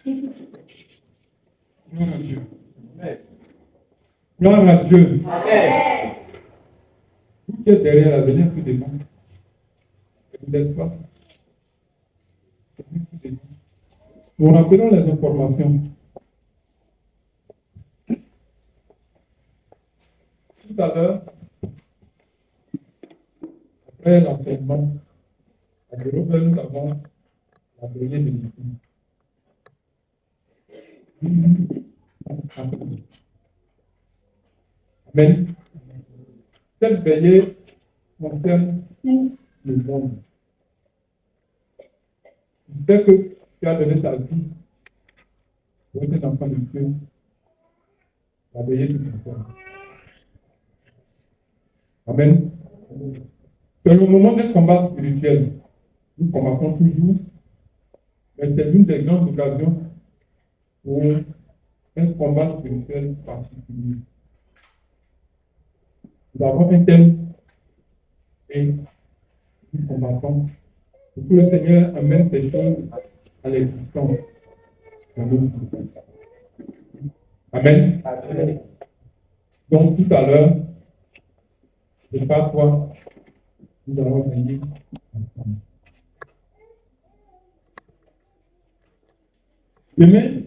Gloire à Dieu. Gloire à Dieu. Vous qui êtes derrière la venez plus devant. Vous n'êtes pas. Nous rappelons les informations. Tout à l'heure, après l'enseignement, à Jérusalem, nous avons la veillée de l'église. Amen. Cette veillée concerne tout le monde. Tu sais que tu as donné ta vie pour être un enfant de Dieu. La veillée te concerne. Amen. C'est le moment d'un combat spirituel. Nous combattons toujours, mais c'est l'une des grandes occasions pour un combat spirituel particulier. Nous avons un thème et nous combattons pour que le Seigneur amène ces choses à l'existence. Amen. Amen. Donc tout à l'heure, c'est pas toi, nous allons veiller ensemble. Demain,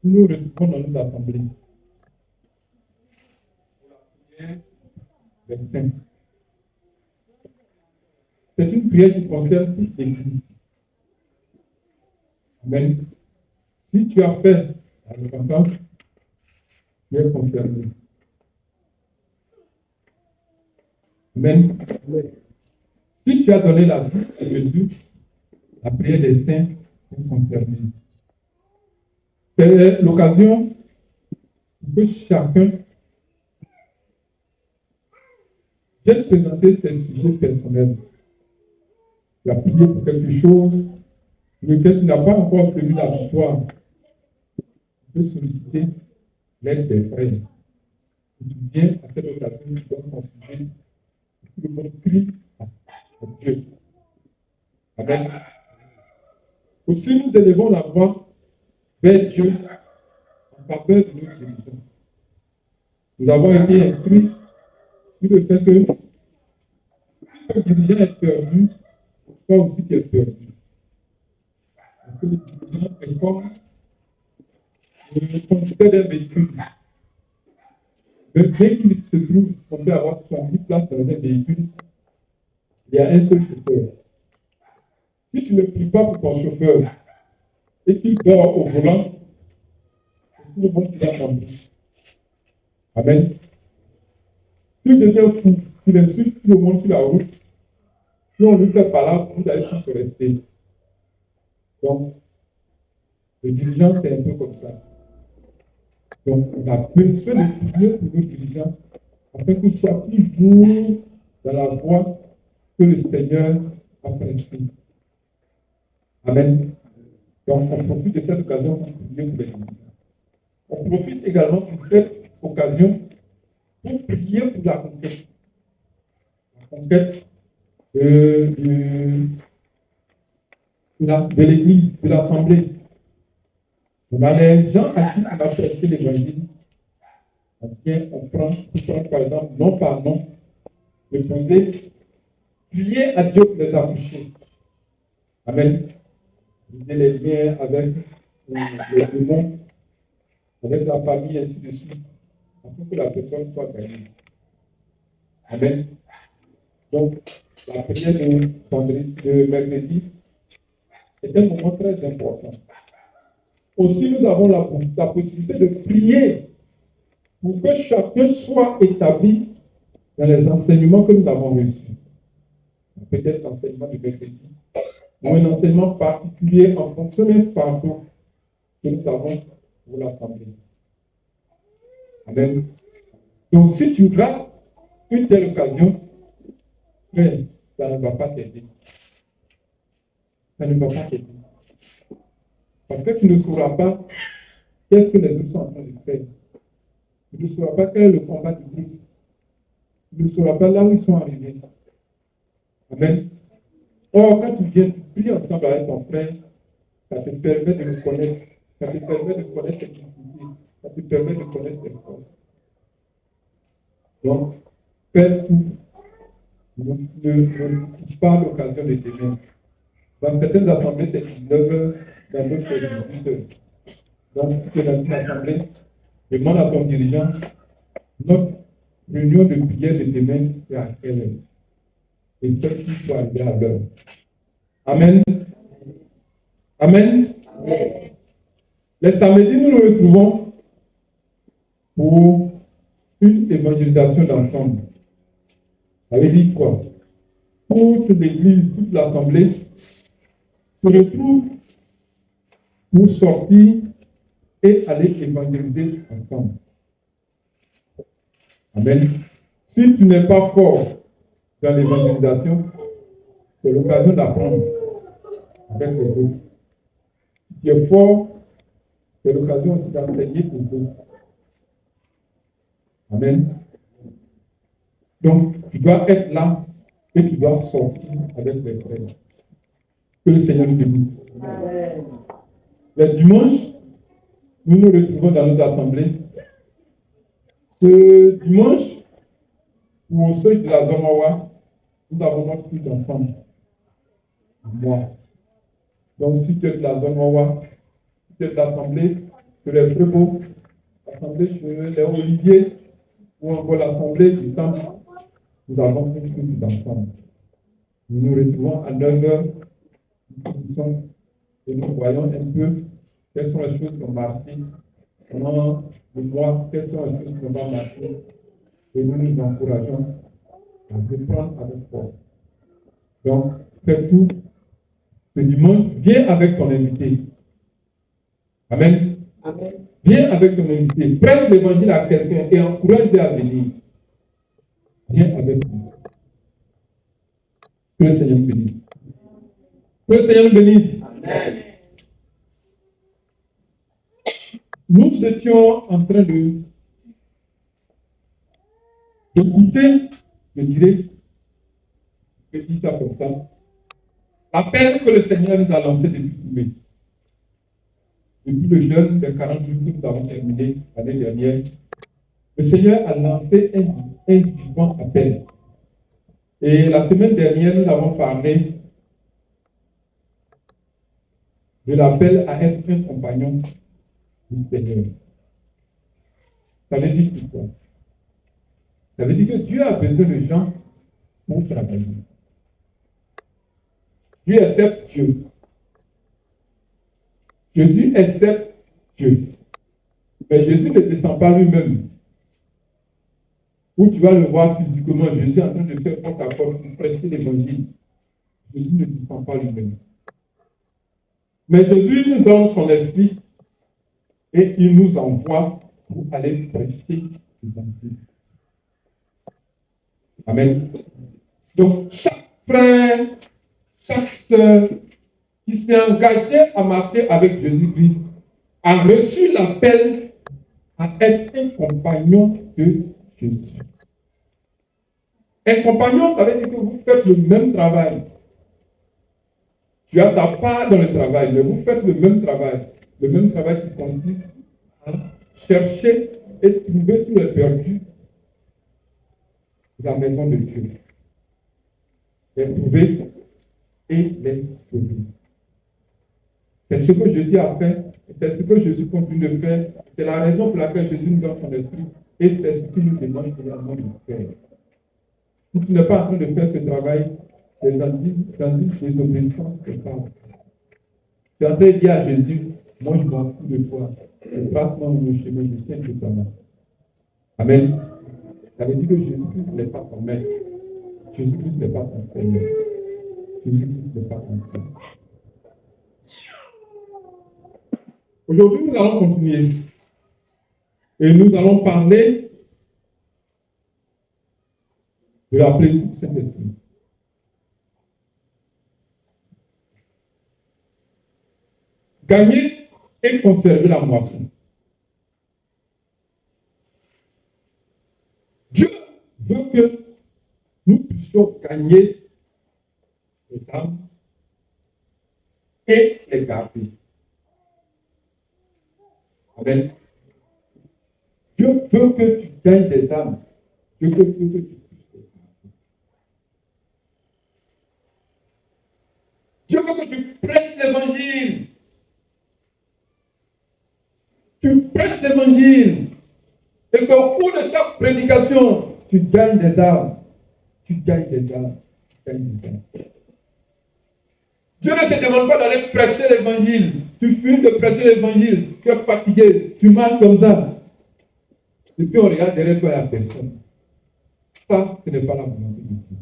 nous retrouvons dans nos assemblées. Pour la prière des saints. C'est une prière qui concerne toute l'Église. Amen. Si tu as fait la repentance, tu es concerné. Amen. Si tu as donné la vie à Jésus, la prière des saints est concernée. C'est l'occasion que chacun vienne présenter ses sujets personnels. Tu as prié pour quelque chose pour lequel tu n'as pas encore prévu la victoire. Tu peux solliciter l'aide des frères. Tu viens à cette occasion, tu donnes ton sujet. Tout le monde crie à Dieu. Amen. Aussi, nous élevons la voix vers Dieu en faveur de nos dirigeants. Nous avons été instruits sur le fait que si le dirigeant est perdu, toi aussi tu es perdu. Parce que le dirigeant est comme le conducteur d'un véhicule. Mais dès qu'il se trouve, on peut avoir 70 places dans un véhicule, il y a un seul chauffeur. Si tu ne pries pas pour ton chauffeur et qu'il dort au volant, c'est tout le monde qui va t'embaucher. Amen. Si tu deviens fou, tu insultes tout le monde sur la route, si on lui fait parler, vous allez tous rester. Donc, le dirigeant, c'est un peu comme ça. Donc, on a besoin de prier pour nos dirigeants afin qu'ils soient toujours dans la voie que le Seigneur a prescrite. Amen. Donc, on profite de cette occasion pour prier pour les dirigeants. On profite également de cette occasion pour prier pour la conquête. La conquête de l'Église, de l'Assemblée. On a les gens à qui on a prêché l'Évangile. On prend par exemple, nom par nom, de poser, prier à Dieu pour les accoucher. Amen. Lisez les liens avec les démons, avec la famille, ainsi de suite, afin que la personne soit gagnée. Amen. Donc, la prière de mercredi est un moment très important. Aussi, nous avons la possibilité de prier pour que chacun soit établi dans les enseignements que nous avons reçus. Peut-être l'enseignement de mercredi, ou un enseignement particulier en fonction d'un fardeau que nous avons pour l'Assemblée. Amen. Donc, si tu rates une telle occasion, frère, ça ne va pas t'aider. Ça ne va pas t'aider. Parce que tu ne sauras pas qu'est-ce que les autres sont en train de faire. Tu ne sauras pas quel est le combat du groupe. Tu ne sauras pas là où ils sont arrivés. Amen. Or, quand tu viens, tu pries ensemble avec ton frère, Ça te permet de le connaître. Ça te permet de connaître tes difficultés. Ça te permet de connaître tes forces. Donc, fais tout. Ne touche pas l'occasion de t'aimer. Dans certaines assemblées, c'est 19 heures, dans d'autres, c'est 18 heures. Donc, si tu es dans une assemblée, demande à ton dirigeant, notre réunion de prière de demain, c'est à quelle heure? Et celle-ci soit arrivée à l'heure. Amen. Amen. Les samedis, nous nous retrouvons pour une évangélisation d'ensemble. Ça veut dire quoi? Toute l'église, toute l'assemblée se retrouve pour sortir et aller évangéliser ensemble. Amen. Si tu n'es pas fort dans l'évangélisation, c'est l'occasion d'apprendre avec les autres. Si tu es fort, c'est l'occasion aussi d'enseigner aux autres. Amen. Donc, tu dois être là et tu dois sortir avec les frères. Que le Seigneur nous bénisse. Les dimanches, nous nous retrouvons dans notre assemblée. Ce dimanche, pour ceux de la zone Mawa, nous avons notre culte ensemble. Moi. Donc, si tu es de la zone Mawa, si tu es de l'assemblée, de les Prébeaux, l'assemblée chez les Oliviers, ou encore l'assemblée du temple, nous avons une culte ensemble. Nous nous retrouvons à 9h, et nous voyons un peu quelles sont les choses qui ont marché pendant le mois, quelles sont les choses qui ont marché, et nous nous encourageons à reprendre avec force. Donc, fais tout. Ce dimanche, viens avec ton invité. Amen. Amen. Viens avec ton invité. Prête l'évangile à quelqu'un et encourage-le à venir. Viens avec lui. Que le Seigneur nous bénisse. Que le Seigneur nous bénisse. Amen. Nous étions en train d'écouter, je dirais, je dis ça comme ça, l'appel que le Seigneur nous a lancé depuis Koubé. Depuis le jeûne des 40 jours que nous avons terminé l'année dernière, le Seigneur a lancé un vivant appel. Et la semaine dernière, nous avons parlé de l'appel à être un compagnon du Seigneur. Ça veut dire quoi? Ça veut dire que Dieu a besoin de gens pour travailler. Dieu accepte Dieu. Jésus accepte Dieu. Mais Jésus ne descend pas lui-même. Où tu vas le voir physiquement, Jésus est en train de faire porte à porte pour prêcher l'évangile. Jésus ne descend pas lui-même. Mais Jésus nous donne son esprit et il nous envoie pour aller prêcher l'évangile. Amen. Donc, chaque frère, chaque sœur qui s'est engagé à marcher avec Jésus-Christ a reçu l'appel à être un compagnon de Jésus. Un compagnon, ça veut dire que vous faites le même travail. Tu as ta part dans le travail, mais vous faites le même travail. Le même travail qui consiste à chercher et trouver tous les perdus de la maison de Dieu. Les trouver et les sauver. C'est ce que Jésus a fait, c'est ce que Jésus continue de faire, c'est la raison pour laquelle Jésus nous donne son esprit, et c'est ce qu'il nous demande également de faire. Si tu n'es pas en train de faire ce travail, c'est dans une désobéissance totale. Tu es en train de dire à Jésus, moi je m'en fous de toi, trace-moi mon chemin, je tiens que ta main. Amen. Ça veut dire que Jésus-Christ n'est pas ton maître, Jésus-Christ n'est pas ton Seigneur, Jésus-Christ n'est pas ton Seigneur. Aujourd'hui, nous allons continuer et nous allons parler de la plénitude du Saint-Esprit. Gagner et conserver la moisson. Dieu veut que nous puissions gagner les âmes et les garder. Amen. Dieu veut que tu gagnes des âmes. Dieu veut que tu puisses. Dieu veut que tu prêches l'évangile. Tu prêches l'évangile. Et qu'au cours de chaque prédication, tu gagnes des âmes. Tu gagnes des âmes. Tu gagnes des âmes. Dieu ne te demande pas d'aller prêcher l'évangile. Tu finis de prêcher l'évangile. Tu es fatigué. Tu marches comme ça. Et puis on regarde derrière toi, il n'y a personne. Ça, ce n'est pas la volonté de Dieu.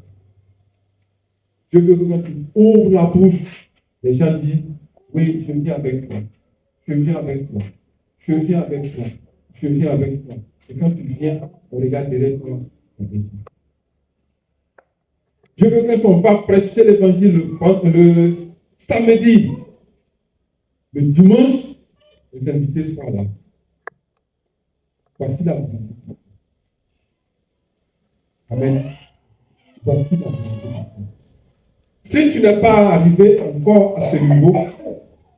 Dieu veut que quand tu ouvres la bouche, les gens disent, oui, je viens avec toi. Je viens avec toi. Je viens avec toi. Je viens avec toi. Et quand tu viens, on regarde derrière toi. Dieu veut que quand on va prêcher l'évangile le samedi, le dimanche, les invités soient là. Voici la volonté. Amen. Voici la volonté. Si tu n'es pas arrivé encore à ce niveau,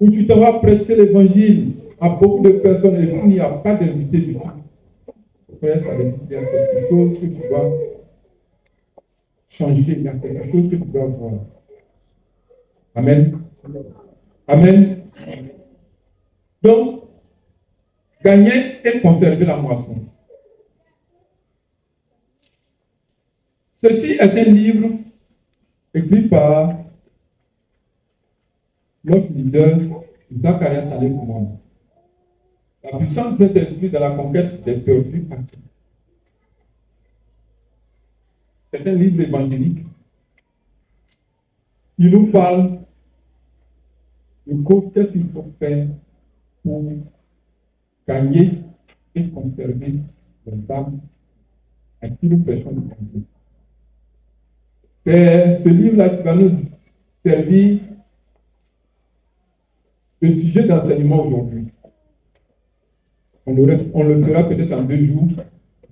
où tu t'en vas prêcher l'évangile à beaucoup de personnes et il n'y a pas d'invité du tout, frère, ça veut dire qu'il y a quelque chose que tu dois changer, il y a quelque chose que tu dois voir. Amen. Amen. Donc, gagner et conserver la moisson. Ceci est un livre écrit par notre leader, Zacharias Salé-Koumane. La puissance de cet esprit dans la conquête des perdus acquis. C'est un livre évangélique. Il nous parle de qu'est-ce qu'il faut faire pour gagner et conserver les âmes à qui nous prêchons le Christ. C'est ce livre-là qui va nous servir de sujet d'enseignement aujourd'hui. On le fera peut-être en 2 jours.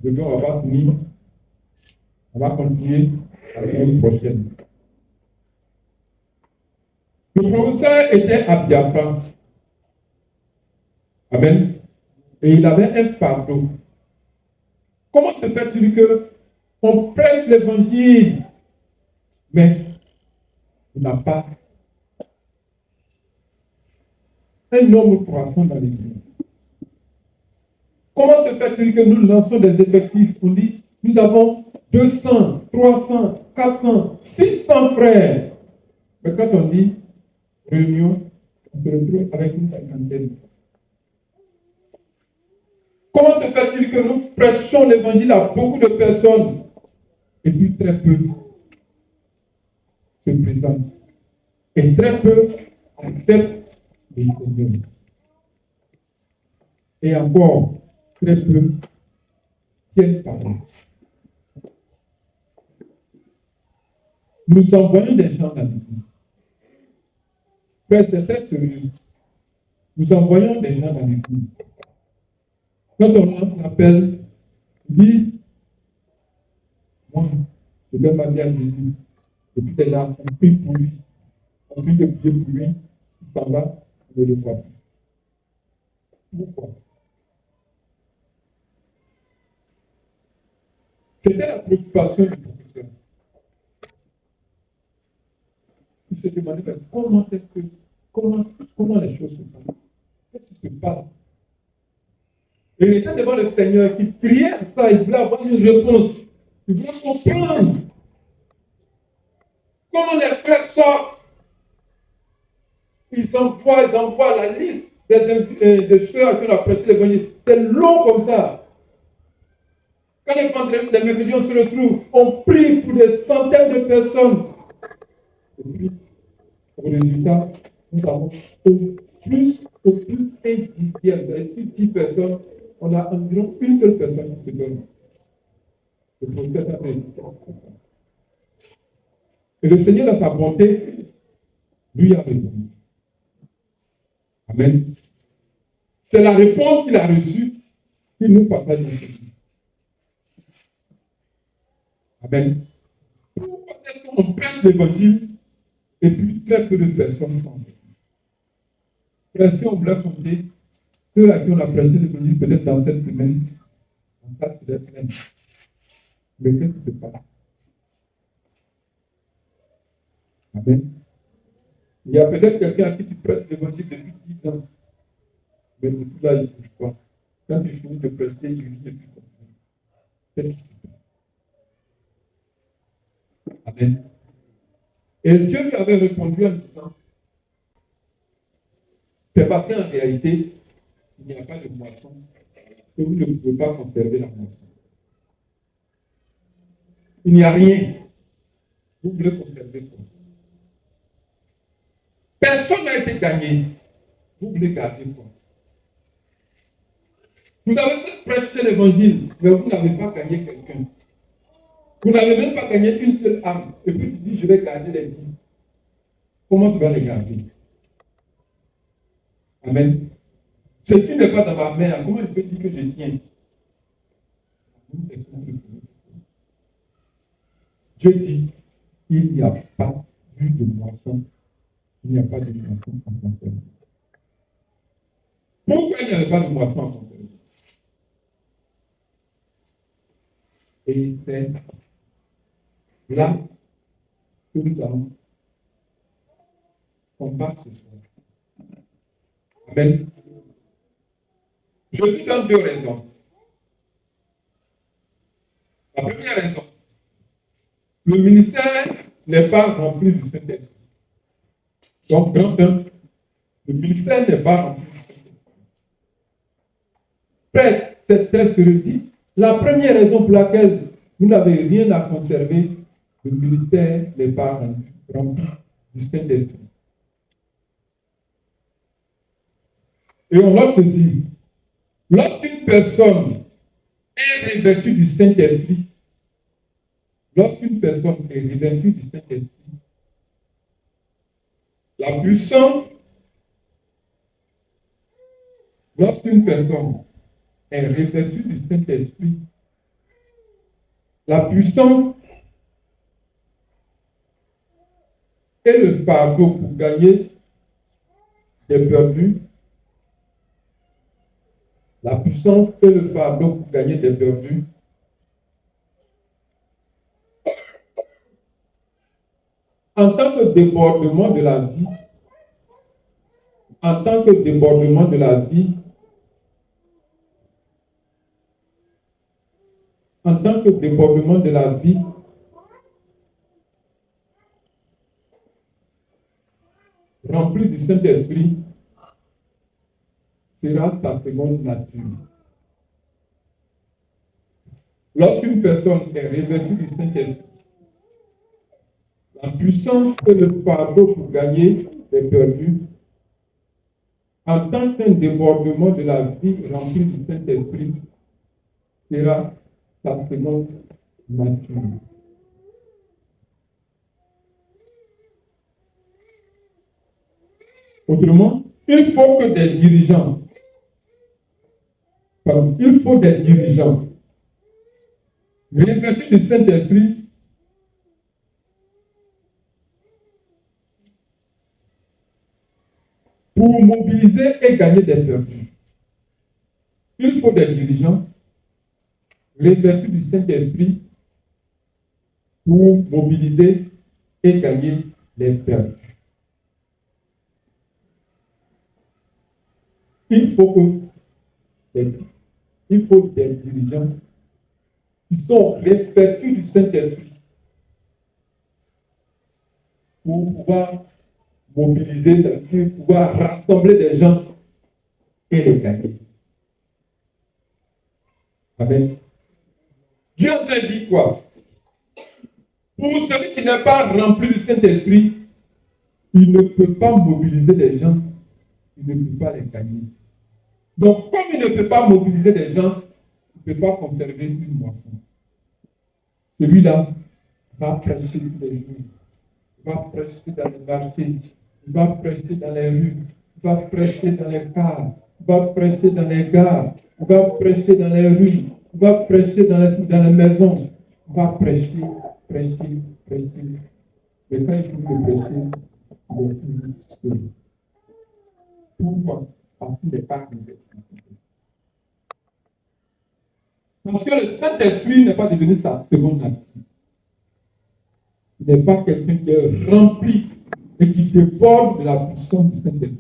Demain, on va finir. On va continuer la semaine prochaine. Le professeur était à Biafra. Amen. Et il avait un fardeau. Comment se fait-il qu'on prêche l'évangile, mais on n'a pas un nombre croissant dans l'église? Comment se fait-il que nous lançons des effectifs? On dit, nous avons 200, 300, 400, 600 frères. Mais quand on dit réunion, on se retrouve avec une cinquantaine. Comment se fait-il que nous prêchons l'évangile à beaucoup de personnes et puis très peu se présentent et très peu acceptent les Seigneurs? Et encore, très peu tiennent parole. Nous envoyons des gens dans l'église. C'est très sérieux. Nous envoyons des gens dans l'église. Quand on lance l'appel, ils disent, moi, je donne ma vie à Jésus. Et puis t'es là, on prie pour lui. On prie de prier pour lui. Il s'en va, on ne le voit plus. Pourquoi? C'était la préoccupation du professeur. Il se demandait, comment les choses se passent? Qu'est-ce qui se passe? Et il était devant le Seigneur qui priait à ça, il voulait avoir une réponse. Il voulait comprendre comment les frères sortent. Ils envoient la liste des frères qui ont prêché l'évangile. C'est long comme ça. Quand les mercredis, on se retrouve, on prie pour des centaines de personnes. Et puis, au résultat, nous avons au plus un dixième. Sur 10 personnes, on a environ une seule personne qui se donne. Et le Seigneur, dans sa bonté, lui a répondu. Amen. C'est la réponse qu'il a reçue qu'il nous partage aujourd'hui. Amen. Pourquoi est-ce qu'on prêche l'évangile et puis très peu de personnes sont? Frère, si on voulait compter, ceux à qui on a prêché l'évangile peut-être dans cette semaine, en face de la semaine. Mais qu'est-ce qui se passe? Amen. Il y a peut-être quelqu'un à qui tu prêches l'évangile depuis 10 ans. Mais depuis là, il ne bouge pas. Quand tu finis de prêcher, il ne plus comprendre. Qu'est-ce qui se passe? Amen. Et Dieu lui avait répondu en disant, c'est parce qu'en réalité, il n'y a pas de moisson que vous ne pouvez pas conserver la moisson. Il n'y a rien. Vous voulez conserver quoi? Personne n'a été gagné. Vous voulez garder quoi? Vous avez prêché l'évangile, mais vous n'avez pas gagné quelqu'un. Vous n'avez même pas gagné une seule âme. Et puis tu dis, je vais garder les 10. Comment tu vas les garder? Amen. Ce qui n'est pas dans ma main, comment je peux dire que je tiens? Dieu dit, il n'y a pas eu de moisson. Il n'y a pas de moisson en conservation. Pourquoi il n'y avait pas de moisson en conservation? Et c'est là que nous allons combattre ce soir. Amen. Je vous donne 2 raisons. La première raison, le ministère n'est pas rempli du Saint-Esprit. Donc, grand 1, le ministère n'est pas rempli du Saint-Esprit. Frère, c'est très dit. La première raison pour laquelle vous n'avez rien à conserver, le ministère n'est pas rempli du Saint-Esprit. Et on note ceci. Lorsqu'une personne est revêtue du Saint-Esprit, lorsqu'une personne est revêtue du Saint-Esprit, la puissance, lorsqu'une personne est revêtue du Saint-Esprit, la puissance et le fardeau pour gagner des perdus, la puissance et le fardeau pour gagner des perdus, en tant que débordement de la vie, en tant que débordement de la vie, en tant que débordement de la vie, rempli du Saint-Esprit, sera sa seconde nature. Lorsqu'une personne est revêtue du Saint-Esprit, la puissance et le fardeau pour gagner des perdus, en tant qu'un débordement de la vie remplie du Saint-Esprit, sera sa seconde nature. Autrement, il faut des dirigeants revêtus du Saint-Esprit pour mobiliser et gagner des perdus. Il faut des dirigeants revêtus du Saint-Esprit pour mobiliser et gagner des perdus. Il faut des dirigeants qui sont revêtus du Saint-Esprit pour pouvoir mobiliser, pour pouvoir rassembler des gens et les gagner. Amen. Dieu a dit quoi? Pour celui qui n'est pas rempli du Saint-Esprit, il ne peut pas mobiliser des gens, il ne peut pas les gagner. Donc, comme il ne peut pas mobiliser des gens, il ne peut pas conserver une moisson. Celui-là va prêcher tous les jours, va prêcher dans les marchés, va prêcher dans les rues, va prêcher dans les cars, va prêcher dans les gares, va prêcher dans les rues, va prêcher dans les maisons, va prêcher. Mais quand il faut le prêcher, il est toujours seul. Pourquoi? Parce qu'il n'est pas revêtu. Parce que le Saint-Esprit n'est pas devenu sa seconde nature. Il n'est pas quelqu'un qui est rempli et qui déborde de la puissance du Saint-Esprit.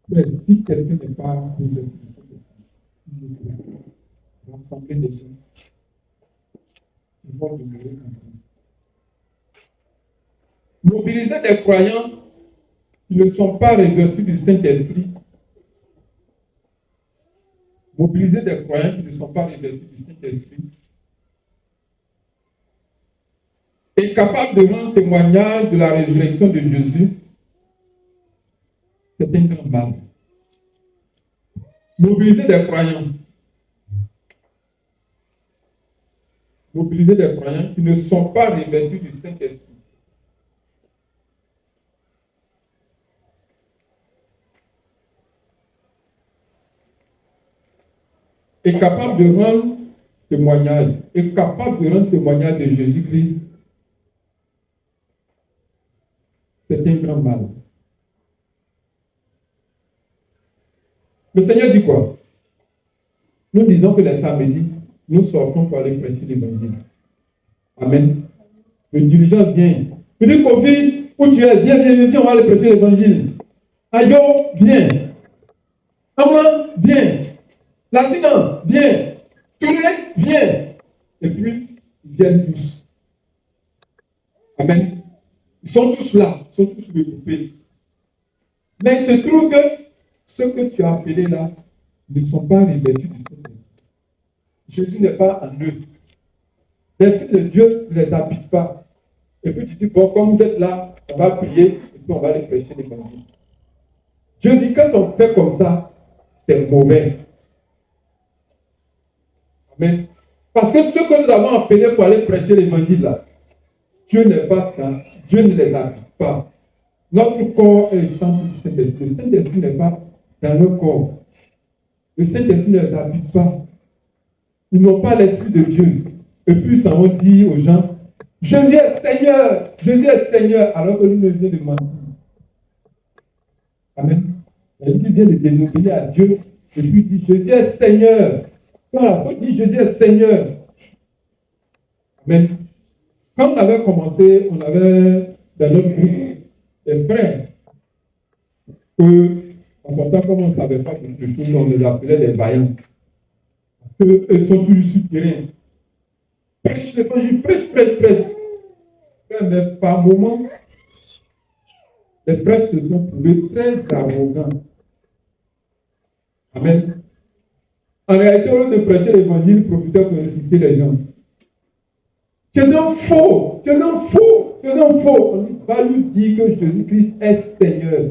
Mais si quelqu'un n'est pas rempli du Saint-Esprit, il peut rassembler des gens. Ils vont demeurer ensemble. Mobiliser des croyants qui ne sont pas revêtus du Saint-Esprit. Mobiliser des croyants qui ne sont pas revêtus du Saint-Esprit. Et capable de rendre témoignage de la résurrection de Jésus, c'est un grand mal. Mobiliser des croyants. Mobiliser des croyants qui ne sont pas revêtus du Saint-Esprit. Et capable de rendre témoignage. Et capable de rendre témoignage de Jésus-Christ. C'est un grand mal. Le Seigneur dit quoi? Nous disons que les samedis, nous sortons pour aller prêcher l'évangile. Amen. Le dirigeant vient. Il dit, Kofi, où tu es? Viens, on va aller prêcher l'évangile. Ayo, viens. Aman, viens. L'accident, viens. Touré, viens. Et puis, ils viennent tous. Amen. Ils sont tous là, ils sont tous regroupés. Mais il se trouve que ceux que tu as appelés là ne sont pas revêtus du Saint-Esprit. Jésus n'est pas en eux. L'Esprit de Dieu ne les habite pas. Et puis tu dis, bon, comme vous êtes là, on va prier et puis on va aller prêcher l'évangile. Dieu dit, quand on fait comme ça, c'est mauvais. Amen. Parce que ceux que nous avons appelés pour aller prêcher l'évangile là, Dieu n'est pas ça. Dieu ne les habite pas. Notre corps est le temple du Saint-Esprit. Le Saint-Esprit n'est pas dans le corps. Le Saint-Esprit ne les habite pas. Ils n'ont pas l'Esprit de Dieu. Et puis ça on dit aux gens, Jésus est Seigneur, Jésus est Seigneur, alors que lui ne vient de mentir. Amen. Il vient de désobéir à Dieu et puis il dit Jésus est Seigneur. Voilà, il faut dire Jésus est Seigneur. Amen. Quand on avait commencé, on avait dans notre groupe des frères que, en son temps, comme on ne savait pas beaucoup de choses, on les appelait les vaillants. Parce qu'ils sont toujours souterrains. Prêche l'évangile, prêche. Mais par moments, les frères se sont trouvés très arrogants. Amen. En réalité, au lieu de prêcher l'évangile, ils profitaient pour insulter les gens. Tu es un faux. On va lui dire que Jésus-Christ est Seigneur,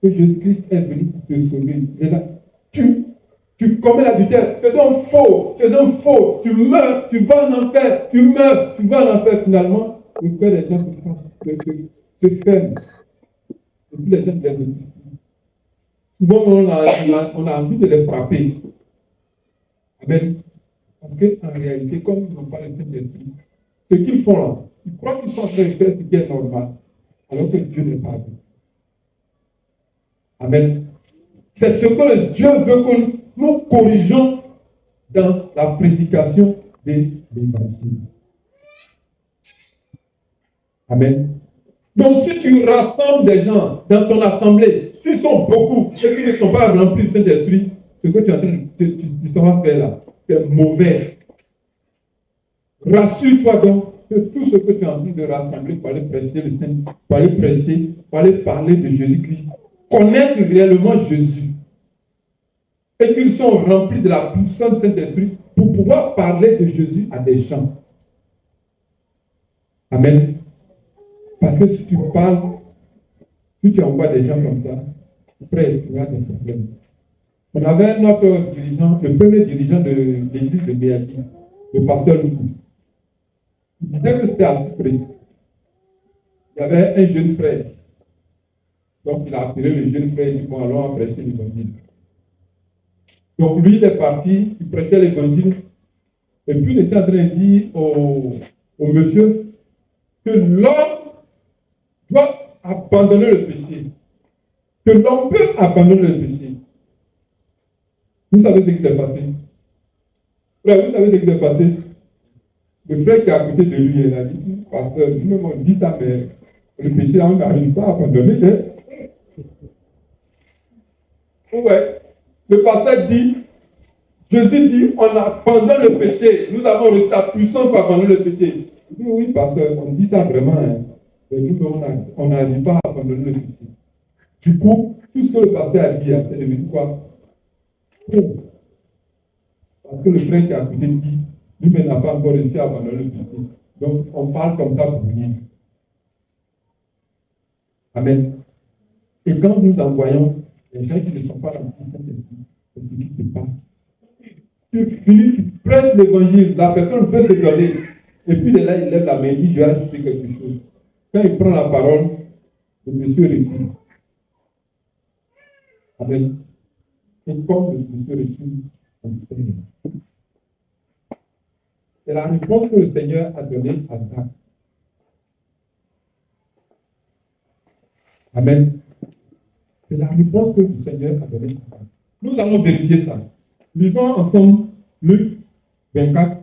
que Jésus-Christ est venu pour te sauver. Et là, tu commets l'adultère, tu es un faux, tu meurs, tu vas en enfer, tu meurs, tu vas en enfer. Finalement, le cœur des gens se ferme. Et puis les gens viennent. Souvent, on a envie de les frapper. Amen. Parce qu'en réalité, comme ils n'ont pas le Saint-Esprit, ce qu'ils font là, ils croient qu'ils sont en train de faire ce qui est normal, alors que Dieu n'est pas vu. Amen. C'est ce que Dieu veut que nous corrigeons dans la prédication de l'évangile. Amen. Donc, si tu rassembles des gens dans ton assemblée, s'ils sont beaucoup et qu'ils ne sont pas remplis du Saint-Esprit, ce que tu es en train de tu sauras faire là, c'est mauvais. Rassure-toi donc que tout ce que tu es en train de rassembler pour aller prêcher le Saint, pour aller prêcher, pour aller parler de Jésus-Christ, connaissent réellement Jésus. Et qu'ils sont remplis de la puissance du Saint-Esprit pour pouvoir parler de Jésus à des gens. Amen. Parce que si tu parles, si tu envoies des gens comme ça, après il y aura des problèmes. On avait notre dirigeant, le premier dirigeant de l'église de Béatie, le pasteur Loukou. Il disait que c'était à Cyprès. Il y avait un jeune frère. Donc il a appelé le jeune frère et dit bon, allons prêcher l'évangile. Donc lui, il est parti, il prêchait l'évangile. Et puis il était en train de dire au monsieur que l'homme doit abandonner le péché. Que l'homme peut abandonner le péché. Vous savez ce qui s'est passé? Frère, vous savez ce qui s'est passé? Le frère qui est à côté de lui, il a dit, pasteur, nous-mêmes on dit ça, mais le péché, on n'arrive pas à abandonner. Ouais. Le pasteur dit, Jésus dit, on abandonne le péché. Nous avons reçu la puissance pour abandonner le péché. Je dis, oui, pasteur, on dit ça vraiment. Hein. Mais nous, on n'arrive pas à abandonner le péché. Du coup, tout ce que le pasteur a dit, c'est devenu quoi? Parce que le frère qui a côté dit, lui-même n'a pas encore réussi à abandonner le péché. Donc, on parle comme ça pour rien. Amen. Et quand nous envoyons les gens qui ne sont pas dans le Saint-Esprit, c'est ce qui se passe. Tu prêches l'évangile, la personne peut se donner. Et puis de là, il lève la main, il dit, je vais ajouter quelque chose. Quand il prend la parole, le monsieur recule. Amen. Et comme le monsieur recule, on fait. C'est la réponse que le Seigneur a donnée à ça. Amen. C'est la réponse que le Seigneur a donnée à ça. Nous allons vérifier ça. Lisons ensemble Luc 24.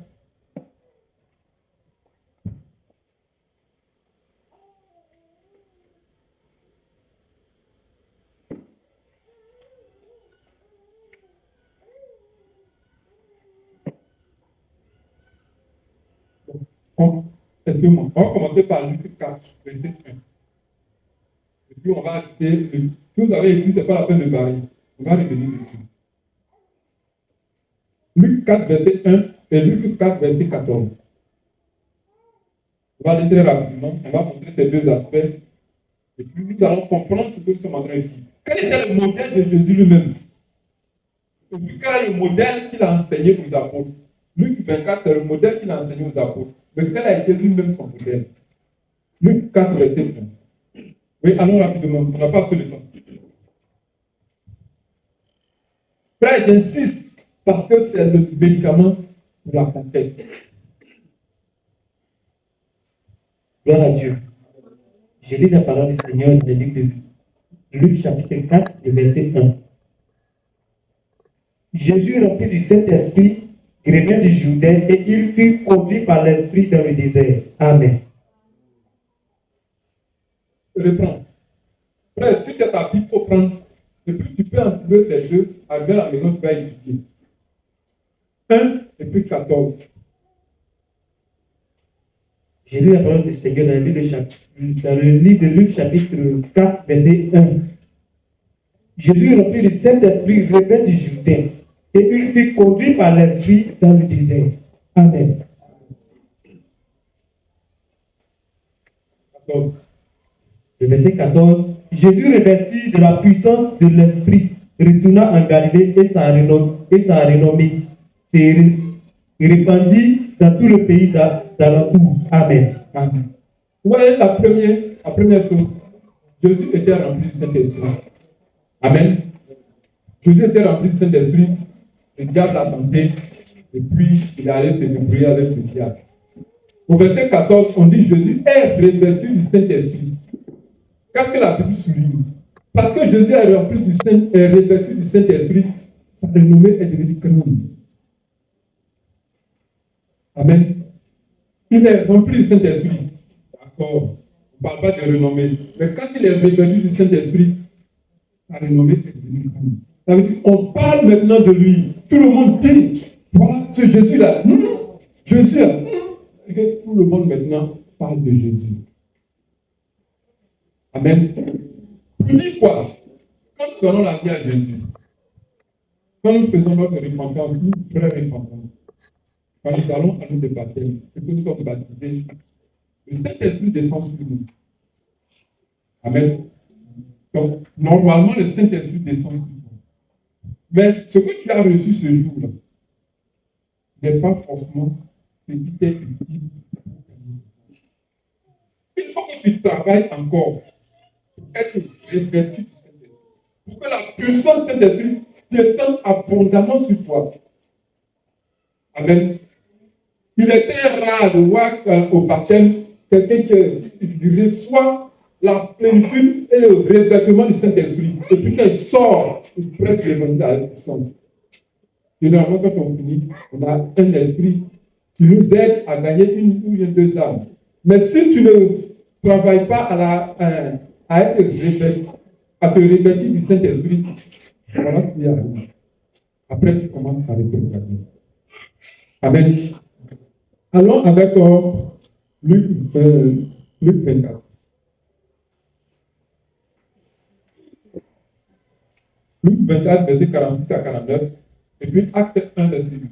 Excusez-moi, on va commencer par Luc 4, verset 1. Et puis on va ajouter, si vous avez écrit, ce n'est pas la peine de varier. On va revenir dessus. Luc 4, verset 1 et Luc 4, verset 14. On va aller très rapidement, on va montrer ces deux aspects. Et puis nous allons comprendre ce que nous sommes en train de dire. Quel était le modèle de Jésus lui-même? Et puis quel est le modèle qu'il a enseigné aux apôtres? Luc 24, c'est le modèle qu'il a enseigné aux apôtres. Mais quel a été lui-même son modèle? Luc 4, verset 1. Oui, allons rapidement, on n'a pas assez de temps. Frère, j'insiste, parce que c'est le médicament pour la conquête. Gloire à Dieu. Je lis la parole du Seigneur dans le livre de Luc chapitre 4, verset 1. Jésus, rempli du Saint-Esprit, revint du Jourdain et il fut conduit par l'Esprit dans le désert. Amen. Reprends. Frère, si tu as ta Bible, il faut prendre. Et puis tu peux en trouver ces deux, arriver à la maison, tu vas étudier. 1 et puis 14. J'ai lu la parole du Seigneur dans le livre de Luc chapitre 4, verset 1. Jésus, rempli du Saint-Esprit, revint du Jourdain et il fut conduit par l'Esprit dans le désert. Amen. 14. Le verset 14. Jésus, revêtu de la puissance de l'Esprit, retourna en Galilée et sa renommée se répandit dans tout le pays d'alentour. Amen. Amen. Vous voyez la première chose. Jésus était rempli du Saint-Esprit. Amen. Jésus était rempli du Saint-Esprit. Le diable l'a tenté. Et puis, il est allé se débrouiller avec ce diable. Au verset 14, on dit Jésus est revêtu du Saint-Esprit. Qu'est-ce que la Bible souligne? Parce que Jésus est revêtu du Saint-Esprit, sa renommée est devenue grande. Amen. Il est rempli du Saint-Esprit. D'accord. On ne parle pas de renommée. Mais quand il est revêtu du Saint-Esprit, sa renommée est devenue grande. Ça veut dire qu'on parle maintenant de lui. Tout le monde dit, voilà ce Jésus-là. Jésus-là. Et tout le monde maintenant parle de Jésus. Amen. Pour dire quoi? Quand nous donnons la vie à Jésus, quand nous faisons notre repentance, nous vraie repentance, quand nous allons à nous baptême et que nous sommes baptisés, le Saint-Esprit descend sur nous. Amen. Donc, normalement, le Saint-Esprit descend sur nous. Mais ce que tu as reçu ce jour-là n'est pas forcément ce qui t'est utile. Il faut que tu travailles encore pour être revêtu du Saint-Esprit. Pour que la puissance du Saint-Esprit descende abondamment sur toi. Amen. Il est très rare de voir au baptême quelqu'un qui reçoit la plénitude et le revêtement du Saint-Esprit. Et puis quand il sort, il prête l'évangile à la puissance. Généralement, quand on finit, on a un esprit qui nous aide à gagner une ou deux âmes. Mais si tu ne travailles pas à être revêtu, à te revêtir du Saint-Esprit, voilà ce qui arrive. Après, tu commences à rétrograder. Amen. Allons avec Luc 24. Luc 24, verset 46 à 49. Et puis Acte 1, verset 8.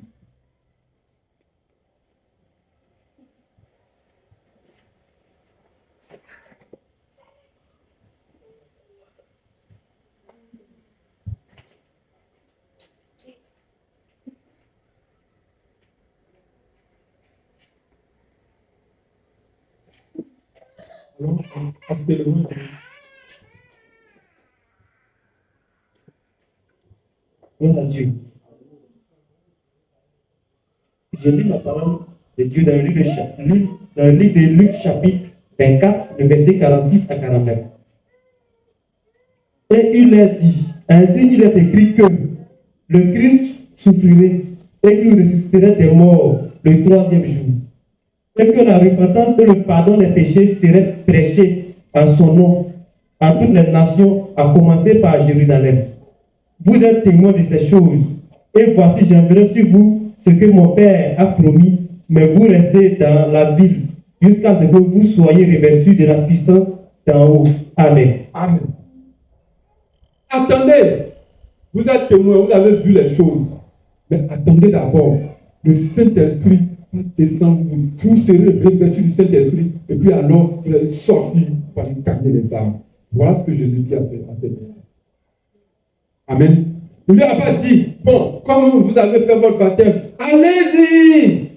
Alors, actuellement, Gloire à Dieu. J'ai lu la parole de Dieu dans le livre de Luc, chapitre 24, le verset 46 à 49. Et il a dit, ainsi il est écrit que le Christ souffrirait et qu'il ressusciterait des morts le troisième jour. Et que la repentance et le pardon des péchés seraient prêchés en son nom à toutes les nations, à commencer par Jérusalem. Vous êtes témoins de ces choses. Et voici, j'enverrai sur vous ce que mon Père a promis, mais vous restez dans la ville jusqu'à ce que vous soyez revêtus de la puissance d'en haut. Amen. Amen. Attendez, vous êtes témoins, vous avez vu les choses. Mais attendez d'abord, le Saint-Esprit va descendre, vous serez revêtus du Saint-Esprit, et puis alors vous allez sortir pour aller gagner les âmes. Voilà ce que Jésus dit à cette personne. Amen. Il ne lui a pas dit, bon, comme vous avez fait votre baptême, allez-y.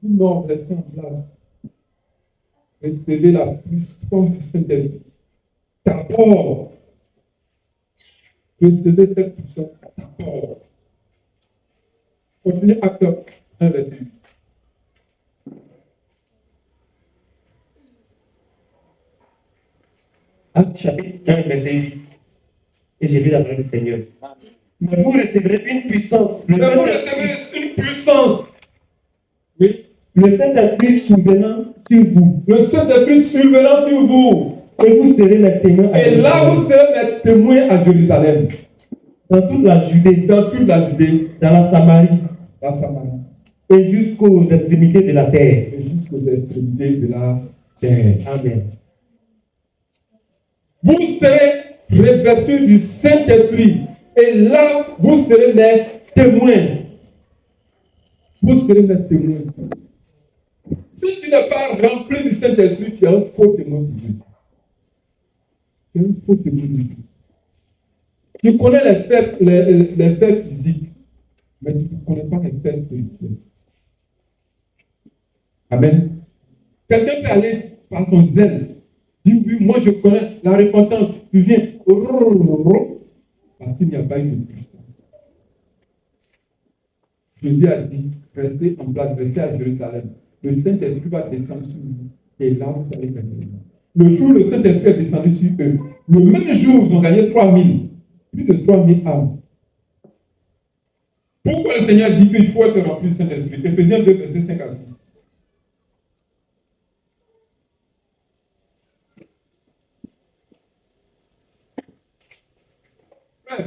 Non, restez en place. Recevez la puissance du Saint-Esprit. D'abord, recevez cette puissance d'abord. Continuez Acte 1, verset 8. Acte chapitre 1, verset 8. Et j'ai lu la parole du Seigneur. Mais vous recevrez une puissance. Mais vous recevrez une puissance. Oui. Le Saint-Esprit survenant sur vous. Le Saint-Esprit survenant sur vous. Et vous serez les témoins à Et là, vous serez les témoins à Jérusalem. Dans toute la Judée. Dans toute la Judée. Dans la Samarie. La Samarie. Et jusqu'aux extrémités de la terre. Et jusqu'aux extrémités de la terre. Amen. Vous serez revêtus du Saint-Esprit. Et là, vous serez mes témoins. Vous serez mes témoins. Si tu n'es pas rempli du Saint-Esprit, tu es un faux témoin de Dieu. Tu es un faux témoin de Dieu. Tu connais les faits physiques, mais tu ne connais pas les faits spirituels. Amen. Quelqu'un peut aller par son zèle. Dire oui, moi je connais la repentance. Tu viens. Parce qu'il n'y a pas eu de puissance. Jésus a dit, restez en place, restez à Jérusalem. Le Saint-Esprit va descendre sur vous. Et là, vous allez gagner. Le jour où le Saint-Esprit est descendu sur eux, le même jour, ils ont gagné 3000. Plus de 3000 âmes. Pourquoi le Seigneur dit qu'il faut être rempli du Saint-Esprit? Éphésiens 2, verset 5 à 6.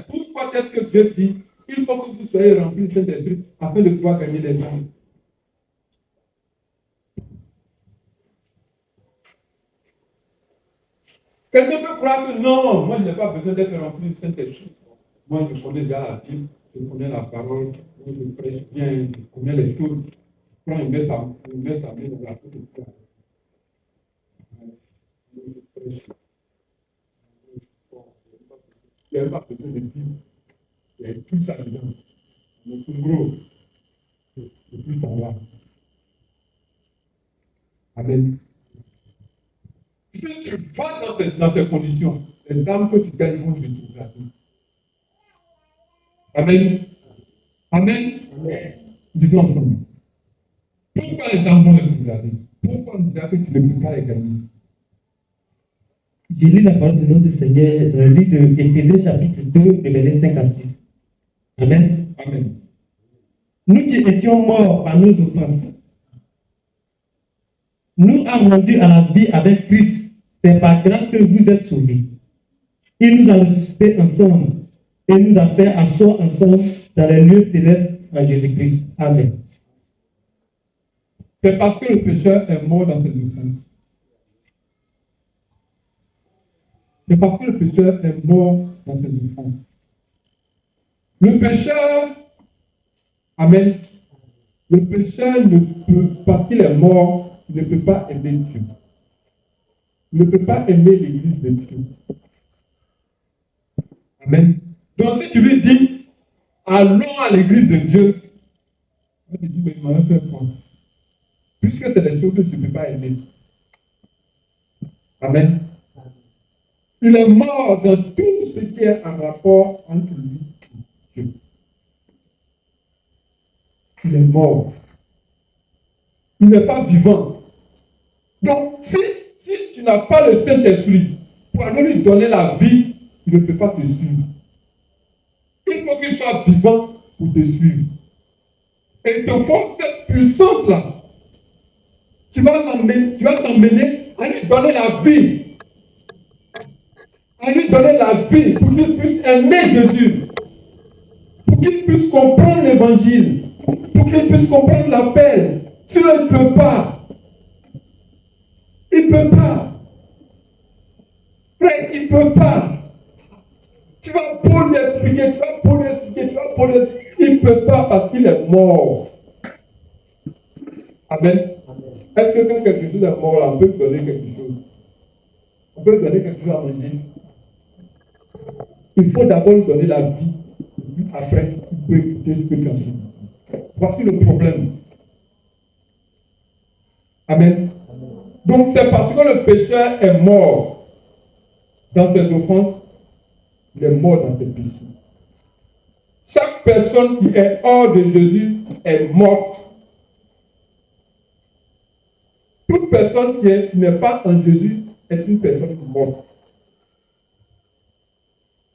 Pourquoi est-ce que Dieu dit il faut que vous soyez remplis du Saint-Esprit afin de pouvoir gagner des âmes? Quelqu'un peut croire que non, moi je n'ai pas besoin d'être rempli du Saint-Esprit. Moi je connais déjà la Bible, je connais la parole, je prêche bien, je connais les choses. Je prends une messe à main dans la tête de toi. Je prêche. Je n'ai pas besoin de Bible. Il y a tout ça dedans. Mais tout gros. Et puis ça va. Amen. Si tu vas dans ces conditions, les âmes que tu gagnes vont se trouver. Amen. Amen. Amen. Disons ensemble. Pourquoi les âmes vont se trouver? Pourquoi nous disons que tu ne peux pas les gagner? J'ai lu la parole de notre Seigneur dans le livre de Éphésiens chapitre 2, le verset 5 à 6. Amen. Amen. nous qui étions morts par nos offenses, nous a rendus à la vie avec Christ. C'est par grâce que vous êtes sauvés. Il nous a ressuscités ensemble et nous a fait asseoir ensemble dans les lieux célestes en Jésus-Christ. Amen. C'est parce que le pécheur est mort dans ses offenses. C'est parce que le pécheur est mort dans ses offenses. Le pécheur, amen, le pécheur ne peut, parce qu'il est mort, il ne peut pas aimer Dieu. Il ne peut pas aimer l'église de Dieu. Amen. Donc si tu lui dis, allons à l'église de Dieu, il te dit, mais il m'a fait quoi? Puisque c'est des choses que tu ne peux pas aimer. Amen. Il est mort dans tout ce qui est en rapport entre lui et Dieu. Il est mort. Il n'est pas vivant. Donc, si tu n'as pas le Saint-Esprit pour aller lui donner la vie, il ne peut pas te suivre. Il faut qu'il soit vivant pour te suivre. Et il te faut cette puissance-là. Tu vas t'emmener à lui donner la vie. À lui donner la vie pour qu'il puisse aimer Jésus. Pour qu'il puisse comprendre l'évangile. Pour qu'il puisse comprendre l'appel. Sinon, il ne peut pas. Il ne peut pas. Frère, il ne peut pas. Tu vas pour l'expliquer, tu vas pour l'expliquer, tu vas pour l'expliquer. Il ne peut pas parce qu'il est mort. Amen. Est-ce que quand quelque chose est mort, là, on peut donner quelque chose? On peut donner quelque chose à manger. Il faut d'abord lui donner la vie. Après, il peut écouter ce que tu as dit. Voici le problème. Amen. Donc c'est parce que le pécheur est mort dans ses offenses, il est mort dans ses péchés. Chaque personne qui est hors de Jésus est morte. Toute personne qui n'est pas en Jésus est une personne morte.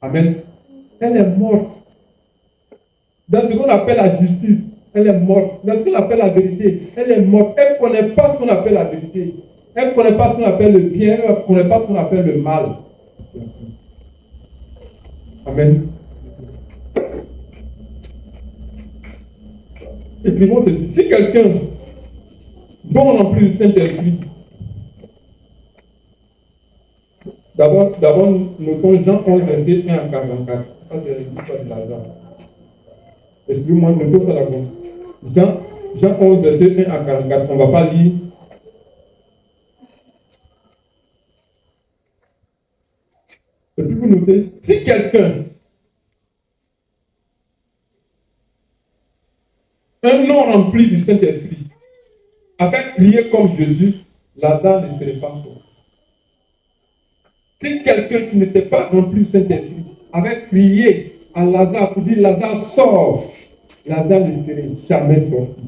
Amen. Elle est morte. Dans ce qu'on appelle la justice, elle est morte. Dans ce qu'on appelle la vérité, elle est morte. Elle ne connaît pas ce qu'on appelle la vérité. Elle ne connaît pas ce qu'on appelle le bien. Elle ne connaît pas ce qu'on appelle le mal. Amen. Et puis moi, si quelqu'un dont on n'a plus le Saint-Esprit, d'abord, notons Jean 11, verset 1 à 44. Ça, c'est l'histoire de Lazare. Excusez-moi, notons ça d'abord. Jean 11, verset 1 à 44. On ne va pas lire. Et puis vous notez, si quelqu'un, un non rempli du Saint-Esprit, avait prié comme Jésus, Lazare ne serait pas sauvé. Si quelqu'un qui n'était pas rempli du Saint-Esprit avait prié à Lazare pour dire Lazare sort, Lazare ne serait jamais sorti.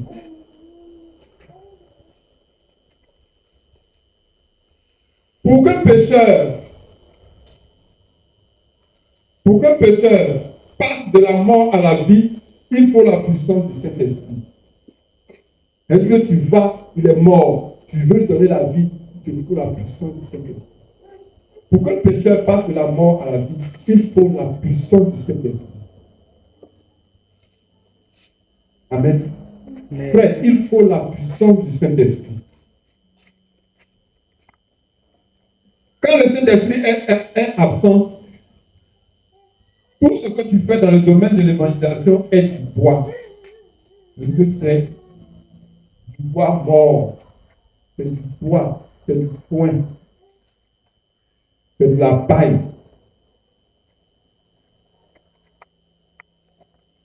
Pour qu'un pécheur passe de la mort à la vie, il faut la puissance du Saint-Esprit. Est-ce que tu vas, il est mort, tu veux lui donner la vie, il faut la puissance du Saint-Esprit. Pour qu'un pécheur passe de la mort à la vie, il faut la puissance du Saint-Esprit. Amen. Frère, il faut la puissance du Saint-Esprit. Quand le Saint-Esprit est absent, tout ce que tu fais dans le domaine de l'évangélisation est du bois. Je veux dire, c'est du bois mort. C'est du bois, c'est du foin. C'est de la paille.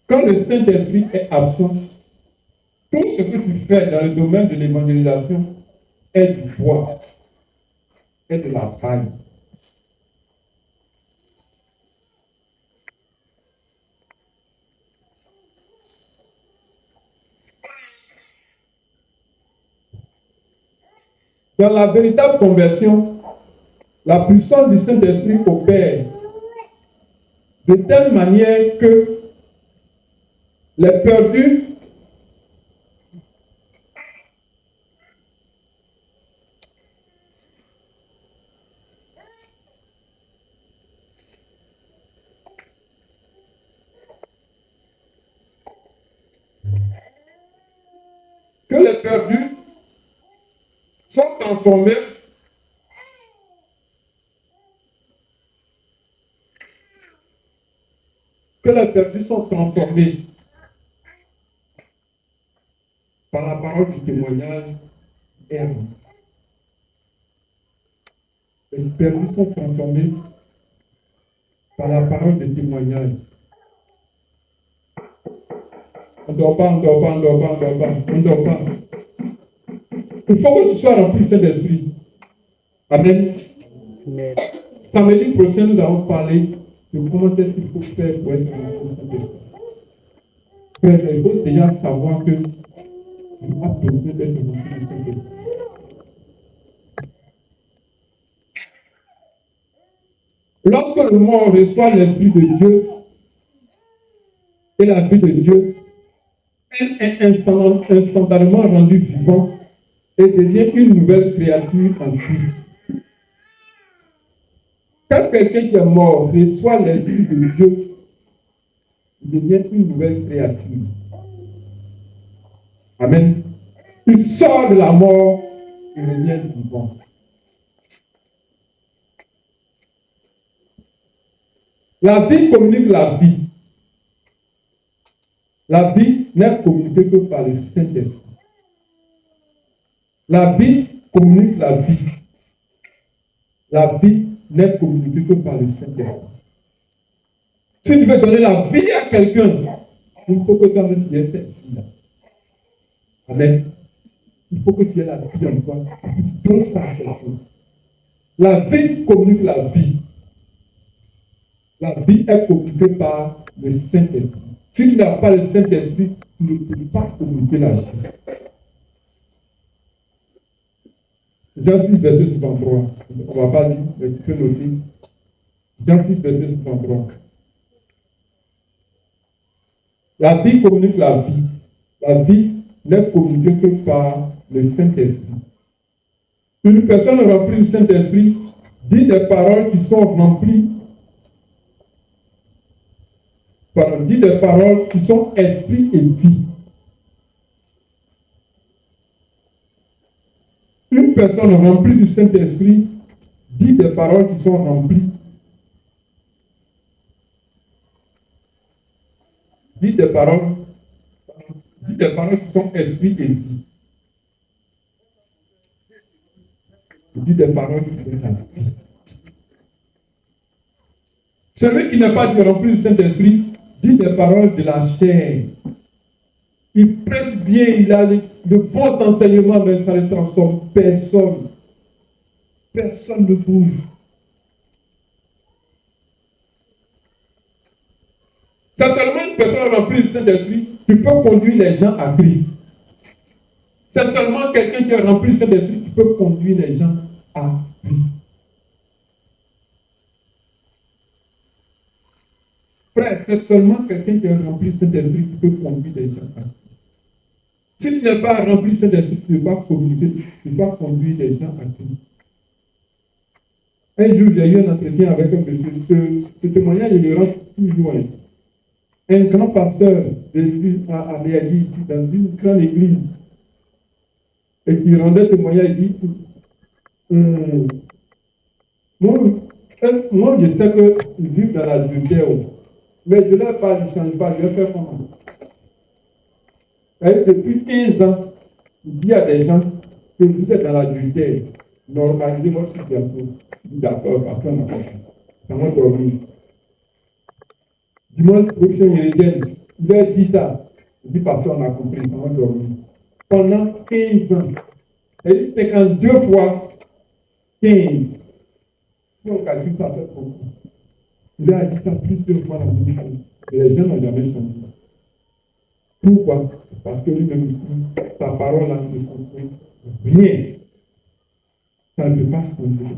Quand le Saint-Esprit est absent, tout ce que tu fais dans le domaine de l'évangélisation est du bois, est de la paille. Dans la véritable conversion, la puissance du Saint-Esprit opère de telle manière que les perdus les perdus sont transformés par la parole du témoignage et avant. Les perdus sont transformés par la parole du témoignage. On ne dort pas. Il faut que tu sois rempli de Saint-Esprit. Amen. Amen. Samedi prochain, nous allons parler de comment est-ce qu'il faut faire pour être rempli de Saint-Esprit. Mais il faut déjà savoir que tu as besoin d'être rempli de Saint-Esprit. Lorsque le mort reçoit l'Esprit de Dieu et la vie de Dieu, elle est instantanément rendue vivante et devient une nouvelle créature en Christ. Quand quelqu'un qui est mort reçoit l'Esprit de Dieu, il devient une nouvelle créature. Amen. Il sort de la mort et devient vivant. La vie communique la vie. La vie n'est communiquée que par le Saint-Esprit. La vie communique la vie. La vie n'est communiquée que par le Saint-Esprit. Si tu veux donner la vie à quelqu'un, il faut que toi-même tu aies cette vie-là. Amen. Il faut que tu aies la vie en toi. Tu donnes ça à quelqu'un. La vie communique la vie. La vie est communiquée par le Saint-Esprit. Si tu n'as pas le Saint-Esprit, tu ne peux pas communiquer la vie. Jean 6, verset 63. On ne va pas lire, mais tu peux noter. Jean 6, verset 63. La vie communique la vie. La vie n'est communiquée que par le Saint-Esprit. Une personne remplie du Saint-Esprit dit des paroles qui sont remplies. Dit des paroles qui sont esprit et vie. Une personne remplie du Saint-Esprit dit des paroles qui sont remplies. Dit des paroles qui sont esprit et vie. Dit des paroles qui sont la vie. Celui qui n'est pas rempli du Saint-Esprit dit des paroles de la chair. Il prêche bien, il a de bons enseignements, mais ça ne transforme personne. Personne ne bouge. C'est seulement une personne remplie du Saint-Esprit qui peut conduire les gens à Christ. C'est seulement quelqu'un qui est rempli du Saint-Esprit qui peut conduire les gens à Christ. Frère, c'est seulement quelqu'un qui est rempli de Saint-Esprit qui peut conduire les gens à Christ. Si tu n'es pas rempli de Saint-Esprit, tu ne peux pas communiquer, tu ne peux pas conduire les gens à Christ. Un jour, j'ai eu un entretien avec un monsieur. Ce témoignage, il le rend toujours. Un grand pasteur à Réagi, ici, dans une grande église, et qui rendait témoignage, il dit moi, je sais qu'ils vivent dans la Judée. Mais je ne leur parle, je ne change pas, je vais faire comment? Depuis 15 ans, il dit à des gens que vous êtes dans l'adultère, normalisez votre situation. Je dis d'accord, parce qu'on a compris. Ça m'a dormi. Dimanche prochain, il leur dit ça. Il dit parce qu'on a compris, ça m'a dormi. Pendant 15 ans, il dit 52 fois 15. Si on calcule ça, fait beaucoup. Il a dit ça plusieurs fois la même chose. Et les gens n'ont jamais changé. Pourquoi? Parce que lui-même, sa parole là ne comprend rien. Ça ne peut pas changer.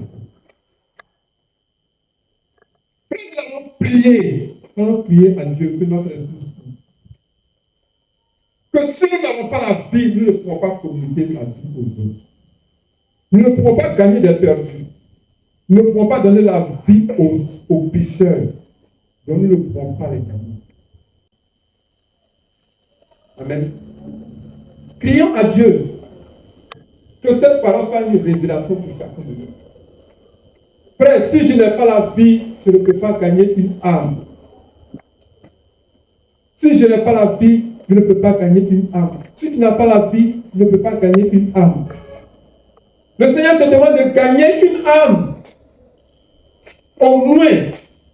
Nous allons prier à Dieu que notre esprit. Que si nous n'avons pas la vie, nous ne pourrons pas communiquer la vie aux autres. Nous ne pourrons pas gagner des perdus. Nous ne pourrons pas donner la vie aux pécheurs. Donc nous ne pourrons pas les gagner. Amen. Crions à Dieu que cette parole soit une révélation pour chacun de nous. Frère, si je n'ai pas la vie, je ne peux pas gagner une âme. Si je n'ai pas la vie, je ne peux pas gagner une âme. Si tu n'as pas la vie, tu ne peux pas gagner une âme. Le Seigneur te demande de gagner une âme. Au moins,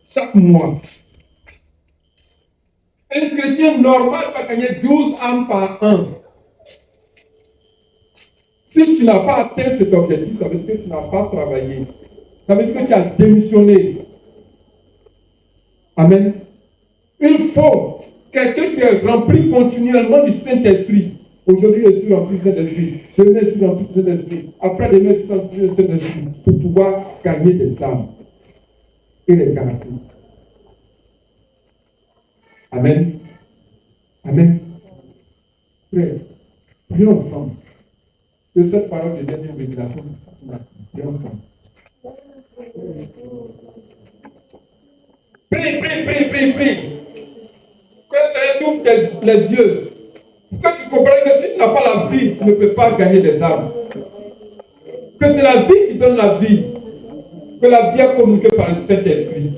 chaque mois. Un chrétien normal va gagner 12 âmes par an. Si tu n'as pas atteint cet objectif, ça veut dire que tu n'as pas travaillé. Ça veut dire que tu as démissionné. Amen. Il faut quelqu'un qui est rempli continuellement du Saint-Esprit. Aujourd'hui, je suis rempli du Saint-Esprit. Demain, je suis rempli du Saint-Esprit. Après-demain, je suis rempli du Saint-Esprit. Pour pouvoir gagner des âmes et les garantir. Amen. Amen. Frère, prions ensemble. Que cette parole devienne une révélation. Prions ensemble. Prie. Que le Seigneur t'ouvre les yeux. Que tu comprennes que si tu n'as pas la vie, tu ne peux pas gagner des âmes. Que c'est la vie qui donne la vie. Que la vie est communiquée par le Saint-Esprit.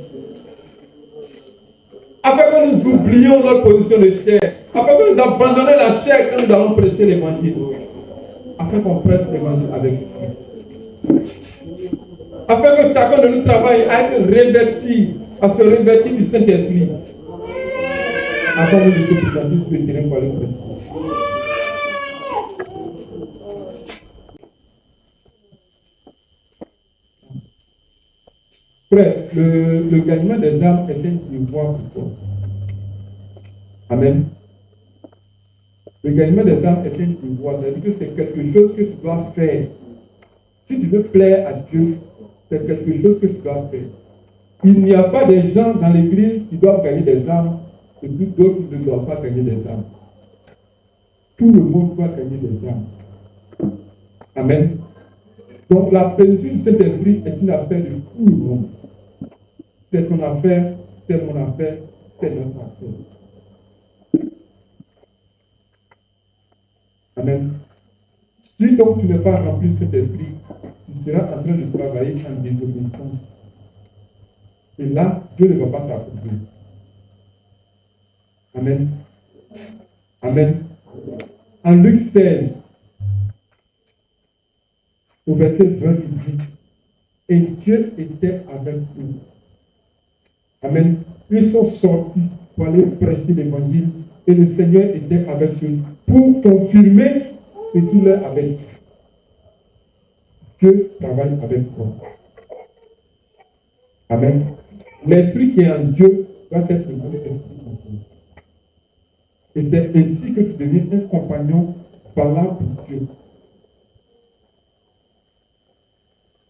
Afin que nous oublions notre position de chair. Afin que nous abandonnions la chair quand nous allons prêcher l'évangile. Afin qu'on prêche l'évangile avec nous. Afin que chacun de nous travaille à être revêti, à se revêtir du Saint-Esprit. Afin de nous présenter sur le terrain pour aller prêcher. Frère, le gagnement des âmes est un devoir pour toi. Amen. Le gagnement des âmes est un devoir, c'est-à-dire que c'est quelque chose que tu dois faire. Si tu veux plaire à Dieu, c'est quelque chose que tu dois faire. Il n'y a pas des gens dans l'église qui doivent gagner des âmes et puis d'autres qui ne doivent pas gagner des âmes. Tout le monde doit gagner des âmes. Amen. Donc la plénitude du Saint-Esprit est une affaire de tout le monde. C'est ton affaire, c'est mon affaire, c'est notre affaire. Amen. Si donc tu n'es pas rempli de cet esprit, tu seras en train de travailler en désobéissance. Et là, Dieu ne va pas t'accomplir. Amen. Amen. En Luc 16, au verset 20, il dit, et Dieu était avec eux. Amen. Ils sont sortis pour aller prêcher l'évangile et le Seigneur était avec eux pour confirmer ce qu'il leur avait dit. Dieu travaille avec toi. Amen. L'esprit qui est en Dieu doit être le même esprit en toi. Et c'est ainsi que tu deviens un compagnon valable pour Dieu.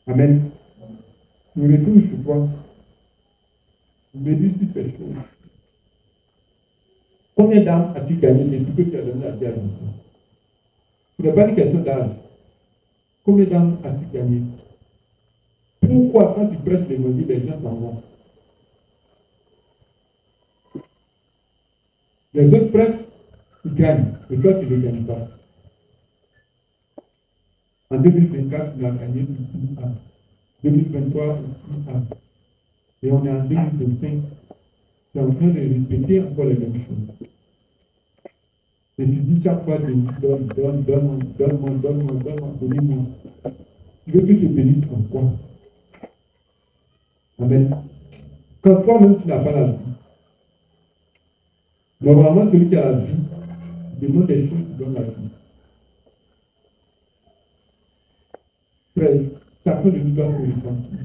Amen. Je retourne sur toi. Médite sur ces choses. Combien d'âmes as-tu gagné depuis que tu as donné la vie à l'enfant? Ce n'est pas une question d'âge. Combien d'âmes as-tu gagné? Pourquoi quand tu prêches l'évangile, les gens s'en vont? Les autres prêchent, ils gagnent. Et toi, tu ne gagnes pas. En 2024, tu as gagné une âme. 2023, une âme. Et on est en 2025. Tu es en train de répéter encore les mêmes choses. Et tu dis chaque fois, donne-moi, bénis-moi. Tu veux que je te bénisse en quoi? Amen. Quand toi-même tu n'as pas la vie, normalement celui qui a la vie demande des choses qui donnent la vie. Frère, chacun de nous doit se ressentir.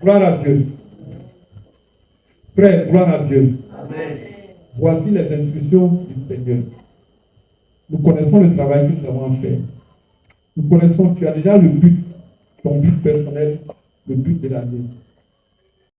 Gloire à Dieu. Frère, gloire à Dieu. Amen. Voici les instructions du Seigneur. Nous connaissons le travail que nous avons à faire. Nous connaissons, tu as déjà le but, ton but personnel, le but de l'année.